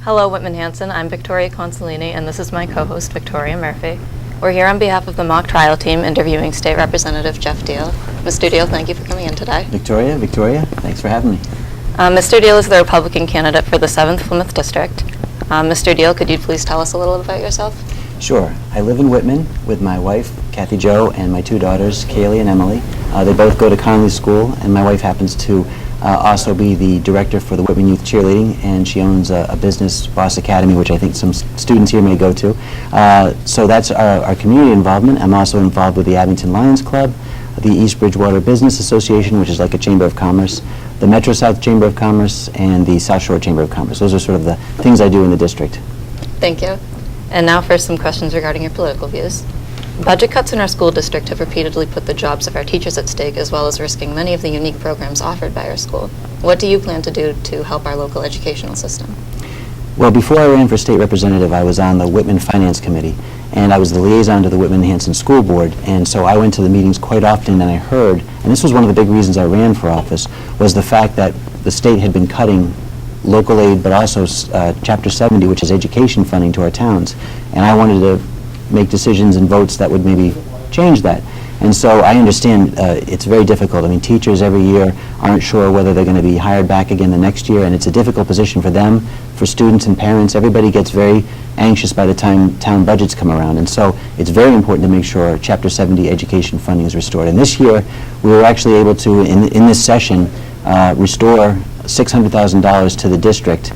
Hello, Whitman-Hanson. I'm Victoria Consolini, and this is my co-host, Victoria Murphy. We're here on behalf of the mock trial team interviewing State Representative Geoff Diehl. Mr. Diehl, thank you for coming in today. Victoria, thanks for having me. Mr. Diehl is the Republican candidate for the 7th Plymouth District. Mr. Diehl, could you please tell us a little about yourself? Sure. I live in Whitman with my wife, Kathy Jo, and my two daughters, Kaylee and Emily. They both go to Conley School, and my wife happens to also be the director for the Whitman Youth Cheerleading, and she owns a business, Boss Academy, which I think some students here may go to. So that's our community involvement. I'm also involved with the Abington Lions Club, the East Bridgewater Business Association, which is like a Chamber of Commerce, the Metro South Chamber of Commerce, and the South Shore Chamber of Commerce. Those are sort of the things I do in the district. Thank you. And now for some questions regarding your political views. Budget cuts in our school district have repeatedly put the jobs of our teachers at stake, as well as risking many of the unique programs offered by our school. What do you plan to do to help our local educational system? Well, before I ran for state representative, I was on the Whitman Finance Committee, and I was the liaison to the Whitman-Hanson School Board, and so I went to the meetings quite often, and I heard, and this was one of the big reasons I ran for office, was the fact that the state had been cutting local aid, but also Chapter 70, which is education funding to our towns, and I wanted to make decisions and votes that would maybe change that. And so I understand it's very difficult. I mean, teachers every year aren't sure whether they're going to be hired back again the next year, and it's a difficult position for them, for students and parents. Everybody gets very anxious by the time town budgets come around, and so it's very important to make sure Chapter 70 education funding is restored. And this year, we were actually able to, in this session, restore $600,000 to the district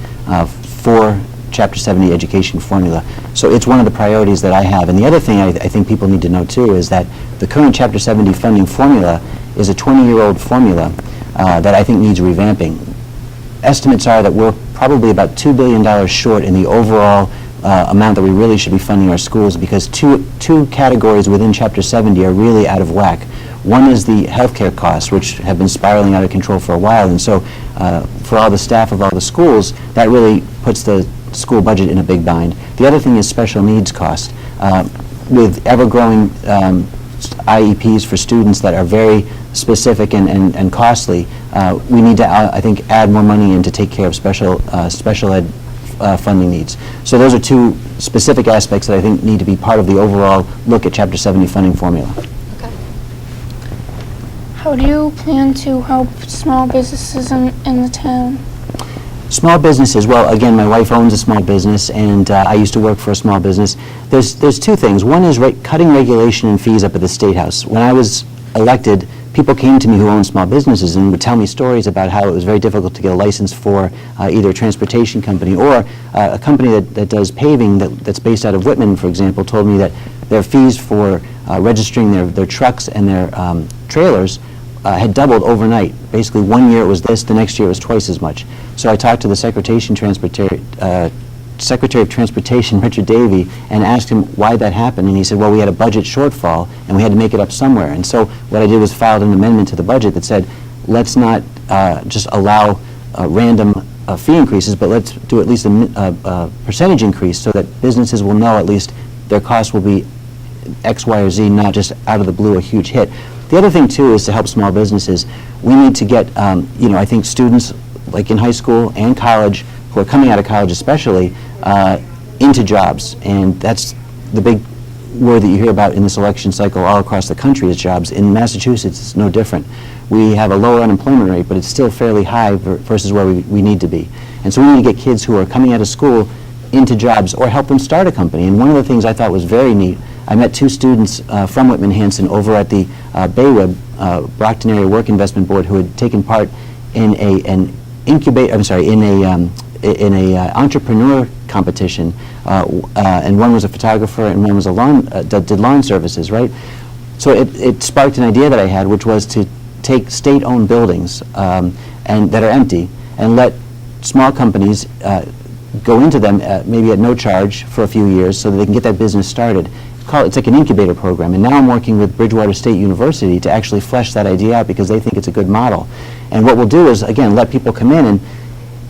for Chapter 70 education formula. So it's one of the priorities that I have. And the other thing I think people need to know too is that the current Chapter 70 funding formula is a 20-year-old formula that I think needs revamping. Estimates are that we're probably about $2 billion short in the overall amount that we really should be funding our schools, because two categories within Chapter 70 are really out of whack. One is the healthcare costs, which have been spiraling out of control for a while, and so for all the staff of all the schools, that really puts the school budget in a big bind. The other thing is special needs cost. With ever-growing IEPs for students that are very specific and costly, we need to, I think, add more money in to take care of special ed funding needs. So those are two specific aspects that I think need to be part of the overall look at Chapter 70 funding formula. Okay. How do you plan to help small businesses in the town? Small businesses, well, again, my wife owns a small business, and I used to work for a small business. There's two things. One is cutting regulation and fees up at the State House. When I was elected, people came to me who owned small businesses and would tell me stories about how it was very difficult to get a license for either a transportation company or a company that does paving that's based out of Whitman, for example, told me that their fees for registering their trucks and their trailers had doubled overnight. Basically, one year it was this, the next year it was twice as much. So I talked to the Secretary of Transportation, Richard Davey, and asked him why that happened, and he said, well, we had a budget shortfall, and we had to make it up somewhere. And so what I did was filed an amendment to the budget that said, let's not just allow random fee increases, but let's do at least a percentage increase so that businesses will know at least their costs will be X, Y, or Z, not just out of the blue a huge hit. The other thing, too, is to help small businesses. We need to get, I think students, like in high school and college, who are coming out of college especially, into jobs. And that's the big word that you hear about in this election cycle all across the country is jobs. In Massachusetts, it's no different. We have a lower unemployment rate, but it's still fairly high versus where we need to be. And so we need to get kids who are coming out of school into jobs or help them start a company. And one of the things I thought was very neat, I met two students from Whitman-Hanson over at the Bayweb, Brockton Area Work Investment Board, who had taken part in an entrepreneur competition, and one was a photographer and one was did lawn services, right? So it sparked an idea that I had, which was to take state-owned buildings and that are empty and let small companies go into them maybe at no charge for a few years so that they can get that business started. It's like an incubator program, and now I'm working with Bridgewater State University to actually flesh that idea out because they think it's a good model. And what we'll do is, again, let people come in, and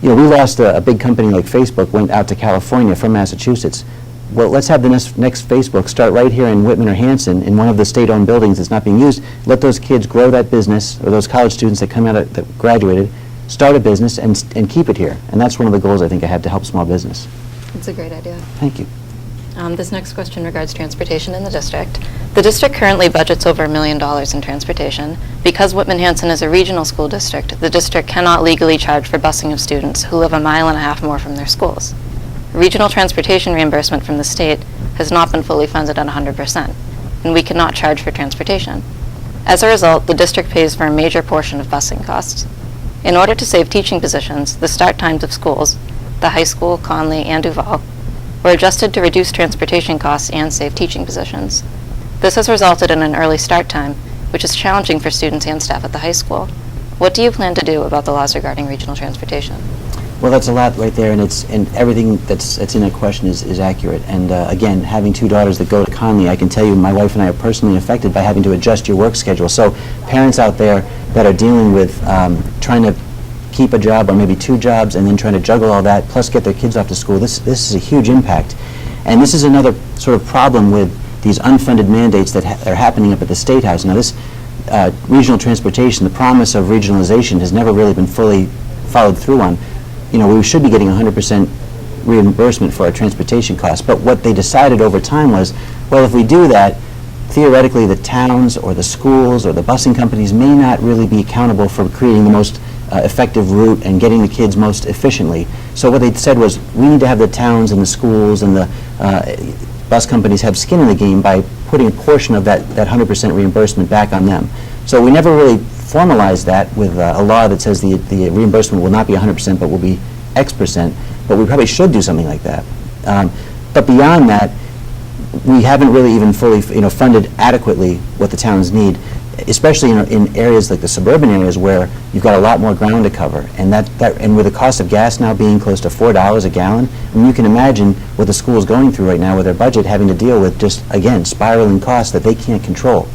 we lost a big company like Facebook, went out to California from Massachusetts. Well, let's have the next Facebook start right here in Whitman or Hanson in one of the state-owned buildings that's not being used. Let those kids grow that business, or those college students that come out that graduated, start a business and keep it here. And that's one of the goals I think I have to help small business. It's a great idea. Thank you. This next question regards transportation in the district. The district currently budgets over $1 million in transportation. Because Whitman-Hanson is a regional school district, the district cannot legally charge for busing of students who live 1.5 miles more from their schools. Regional transportation reimbursement from the state has not been fully funded at 100%, and we cannot charge for transportation. As a result, the district pays for a major portion of busing costs. In order to save teaching positions, the start times of schools, the high school, Conley, and Duval, were adjusted to reduce transportation costs and save teaching positions. This has resulted in an early start time, which is challenging for students and staff at the high school. What do you plan to do about the laws regarding regional transportation? Well, that's a lot right there, and everything that's in that question is accurate. And again, having 2 daughters that go to Conley, I can tell you my wife and I are personally affected by having to adjust your work schedule. So parents out there that are dealing with trying to keep a job or maybe 2 jobs and then trying to juggle all that, plus get their kids off to school, this is a huge impact. And this is another sort of problem with these unfunded mandates that are happening up at the State House. Now this regional transportation, the promise of regionalization has never really been fully followed through on. You know, we should be getting 100% reimbursement for our transportation costs, but what they decided over time was, well, if we do that, theoretically the towns or the schools or the busing companies may not really be accountable for creating the most effective route and getting the kids most efficiently. So what they said was, we need to have the towns and the schools and the bus companies have skin in the game by putting a portion of that 100% reimbursement back on them. So we never really formalized that with a law that says the reimbursement will not be 100% but will be X%, but we probably should do something like that. But beyond that, we haven't really even fully funded adequately what the towns need, especially in areas like the suburban areas where you've got a lot more ground to cover, and and with the cost of gas now being close to $4 a gallon, I mean, you can imagine what the school is going through right now with their budget, having to deal with just, again, spiraling costs that they can't control.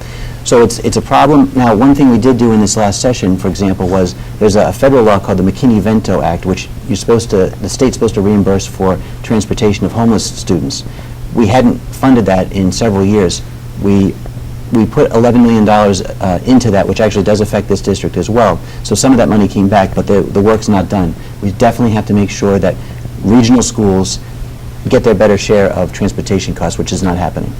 So it's a problem. Now, one thing we did do in this last session, for example, was there's a federal law called the McKinney-Vento Act, which the state's supposed to reimburse for transportation of homeless students. We hadn't funded that in several years. We put $11 million into that, which actually does affect this district as well. So some of that money came back, but the work's not done. We definitely have to make sure that regional schools get their better share of transportation costs, which is not happening.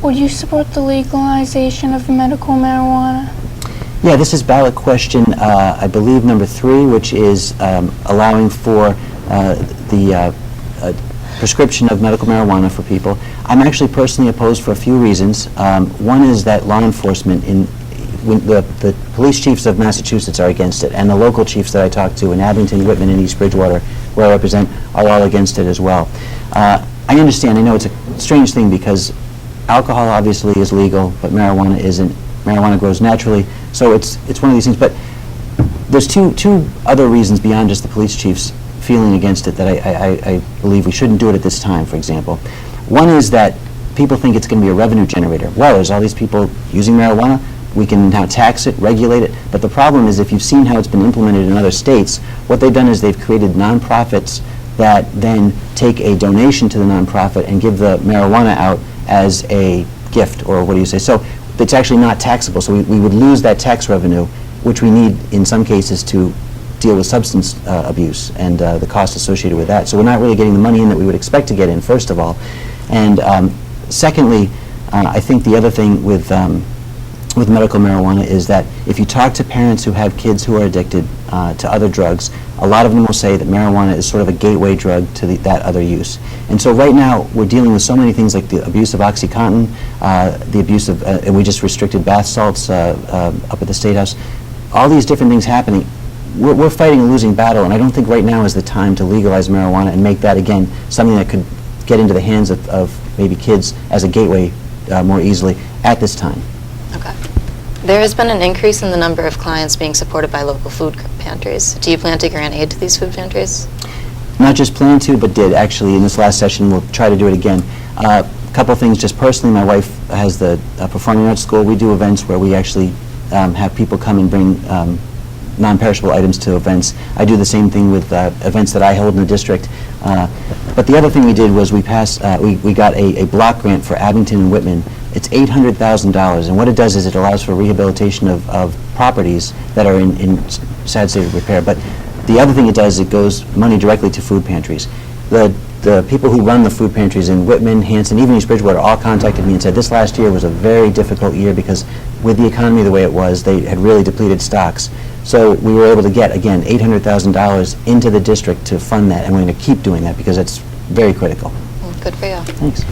Would you support the legalization of medical marijuana? Yeah, this is ballot question, I believe, number 3, which is allowing for the prescription of medical marijuana for people. I'm actually personally opposed for a few reasons. One is that law enforcement, the police chiefs of Massachusetts are against it, and the local chiefs that I talk to in Abington, Whitman, and East Bridgewater, where I represent, are all against it as well. I understand, I know it's a strange thing because alcohol obviously is legal, but marijuana isn't. Marijuana grows naturally, so it's one of these things. But there's two other reasons beyond just the police chiefs feeling against it that I believe we shouldn't do it at this time, for example. One is that people think it's going to be a revenue generator. Well, there's all these people using marijuana. We can now tax it, regulate it. But the problem is, if you've seen how it's been implemented in other states, what they've done is they've created nonprofits that then take a donation to the nonprofit and give the marijuana out as a gift, or what do you say? So it's actually not taxable. So we would lose that tax revenue, which we need in some cases to deal with substance abuse and the cost associated with that. So we're not really getting the money in that we would expect to get in, first of all. And secondly, I think the other thing with medical marijuana is that if you talk to parents who have kids who are addicted to other drugs, a lot of them will say that marijuana is sort of a gateway drug to that other use. And so right now we're dealing with so many things like the abuse of OxyContin, the abuse of, and we just restricted bath salts up at the State House. All these different things happening. We're fighting a losing battle, and I don't think right now is the time to legalize marijuana and make that, again, something that could get into the hands of maybe kids as a gateway more easily at this time. Okay. There has been an increase in the number of clients being supported by local food pantries. Do you plan to grant aid to these food pantries? Not just plan to, but did, actually. In this last session, we'll try to do it again. A couple things, just personally, my wife has the Performing Arts School. We do events where we actually have people come and bring non-perishable items to events. I do the same thing with events that I hold in the district. But the other thing we did was we got a block grant for Abington and Whitman, It's $800,000, and what it does is it allows for rehabilitation of properties that are in sad state of repair. But the other thing it does, it goes money directly to food pantries. The people who run the food pantries in Whitman-Hanson, even East Bridgewater, all contacted me and said this last year was a very difficult year because with the economy the way it was, they had really depleted stocks. So we were able to get, again, $800,000 into the district to fund that, and we're going to keep doing that because it's very critical. Well, good for you. Thanks.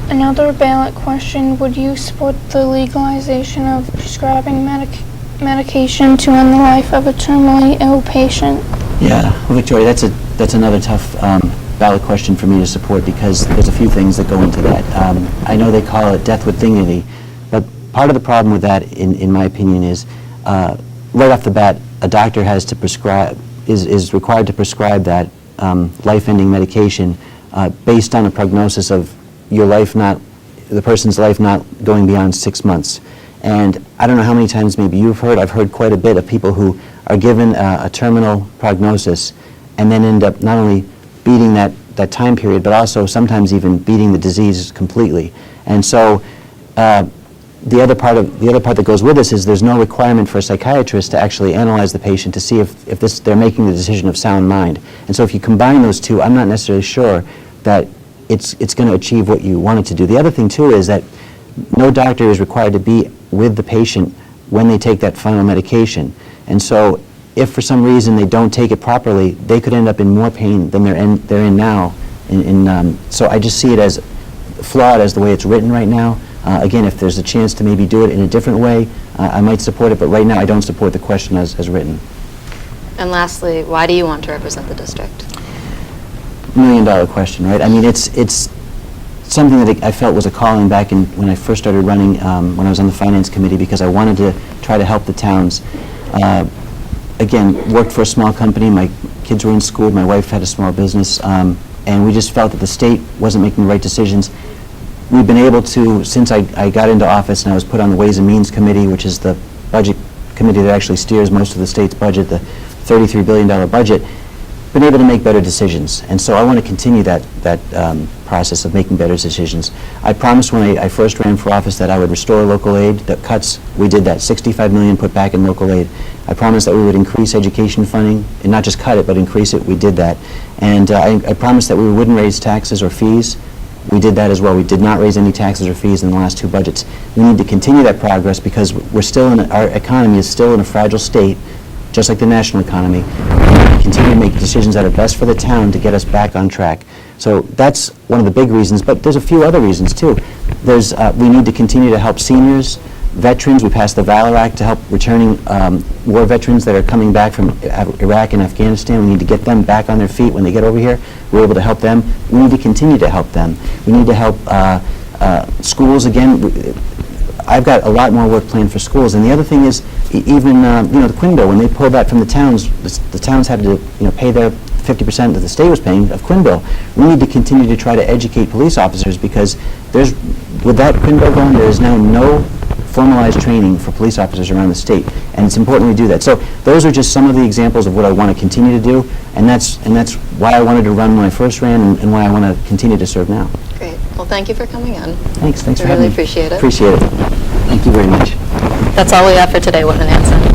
Another ballot question, would you support the legalization of prescribing medication to end the life of a terminally ill patient? Yeah, well, Victoria, that's another tough ballot question for me to support because there's a few things that go into that. I know they call it death with dignity, but part of the problem with that, in my opinion, is right off the bat, a doctor has to prescribe, is required to prescribe that life-ending medication based on a prognosis of your life the person's life not going beyond 6 months. And I don't know how many times maybe you've heard, I've heard quite a bit of people who are given a terminal prognosis and then end up not only beating that time period, but also sometimes even beating the disease completely. And so the other part that goes with this is there's no requirement for a psychiatrist to actually analyze the patient to see if they're making the decision of sound mind. And so if you combine those two, I'm not necessarily sure that it's going to achieve what you want it to do. The other thing too is that no doctor is required to be with the patient when they take that final medication. And so if for some reason they don't take it properly, they could end up in more pain than they're in now. So I just see it as flawed as the way it's written right now. Again, if there's a chance to maybe do it in a different way, I might support it, but right now I don't support the question as written. And lastly, why do you want to represent the district? $1 million question, right? I mean, it's something that I felt was a calling back when I first started running, when I was on the finance committee, because I wanted to try to help the towns. Again, worked for a small company. My kids were in school. My wife had a small business, and we just felt that the state wasn't making the right decisions. We've been able to, since I got into office and I was put on the Ways and Means Committee, which is the budget committee that actually steers most of the state's budget, the $33 billion budget, been able to make better decisions. And so I want to continue that process of making better decisions. I promised when I first ran for office that I would restore local aid. The cuts, we did that. $65 million put back in local aid. I promised that we would increase education funding, and not just cut it, but increase it. We did that. And I promised that we wouldn't raise taxes or fees. We did that as well. We did not raise any taxes or fees in the last two budgets. We need to continue that progress because we're still our economy is still in a fragile state, just like the national economy. We need to continue to make decisions that are best for the town to get us back on track. So that's one of the big reasons, but there's a few other reasons too. We need to continue to help seniors, veterans. We passed the Valor Act to help returning war veterans that are coming back from Iraq and Afghanistan. We need to get them back on their feet when they get over here. We're able to help them. We need to continue to help them. We need to help schools again. I've got a lot more work planned for schools. And the other thing is, even the Quinn bill, when they pulled that from the towns had to pay their 50% that the state was paying of Quinn bill. We need to continue to try to educate police officers because with that Quinn bill going, there is now no formalized training for police officers around the state, and it's important we do that. So those are just some of the examples of what I want to continue to do, and that's why I wanted to run when I first ran, and why I want to continue to serve now. Great. Well, thank you for coming in. Thanks for having me. Really appreciate it. Appreciate it. Thank you very much. That's all we have for today, Whitman-Hanson.